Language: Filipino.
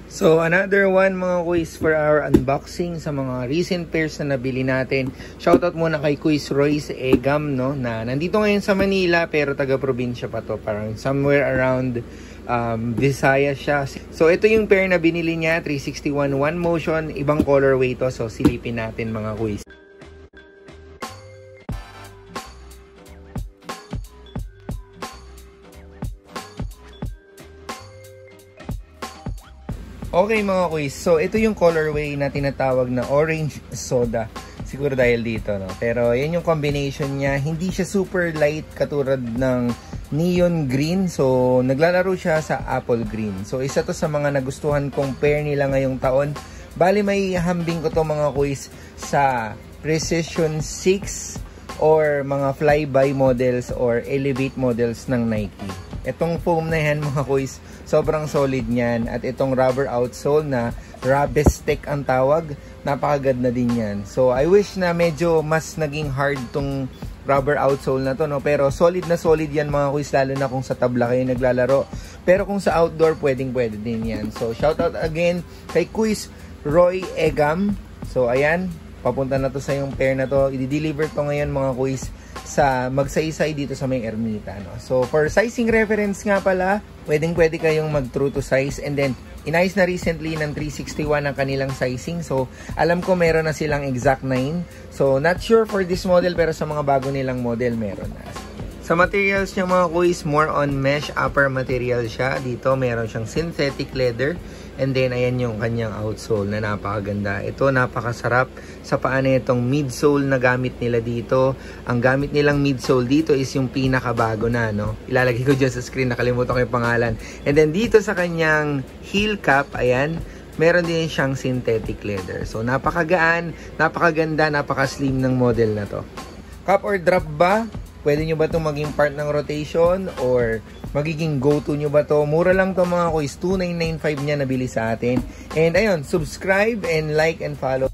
So another one mga kuys for our unboxing sa mga recent pairs na nabili natin. Shoutout muna kay Kuis Royce Egam, no, na nandito ngayon sa Manila pero taga-probinsya pa to, parang somewhere around Visayas siya. So ito yung pair na binili niya, 361 One Motion, ibang colorway to, so silipin natin mga kuys. Okay mga kuys, so ito yung colorway na tinatawag na orange soda. Siguro dahil dito, no? Pero yan yung combination niya. Hindi siya super light katulad ng neon green. So naglalaro siya sa apple green. So isa to sa mga nagustuhan kong pair nila ngayong taon. Bali may hambing ko to mga kuys sa Precision 6 or mga flyby models or elevate models ng Nike. Itong foam na yan mga kuys, sobrang solid niyan. At itong rubber outsole na Rabestec ang tawag, napakaganda din yan. So I wish na medyo mas naging hard tong rubber outsole na to, no? Pero solid na solid yan mga kuys, lalo na kung sa tabla kayo naglalaro. Pero kung sa outdoor, pwedeng din yan. So shoutout again kay Kuis Roy Egam. So ayan, papunta na to sa yung pair na to. I-deliver to ngayon mga kuys sa Magsaysay dito sa may Ermita, no? So for sizing reference nga pala, pwede kayong mag true to size. And then inayos na recently ng 361 ang kanilang sizing. So alam ko meron na silang exact 9. So not sure for this model, pero sa mga bago nilang model meron na. Sa materials niya mga kuys, more on mesh upper material siya. Dito meron siyang synthetic leather. And then ayan yung kanyang outsole na napakaganda. Ito napakasarap sa paa na itong midsole na gamit nila dito. Ang gamit nilang midsole dito is yung pinakabago na, no? Ilalagay ko dyan sa screen, nakalimutan ko yung pangalan. And then dito sa kanyang heel cap, ayan, meron din siyang synthetic leather. So napakagaan, napakaganda, napaka-slim ng model na to. Cup or drop ba? Pwede nyo ba itong maging part ng rotation or magiging go-to nyo ba to? Mura lang to mga kuys, 2,995 niya nabili sa atin. And ayun, subscribe and like and follow.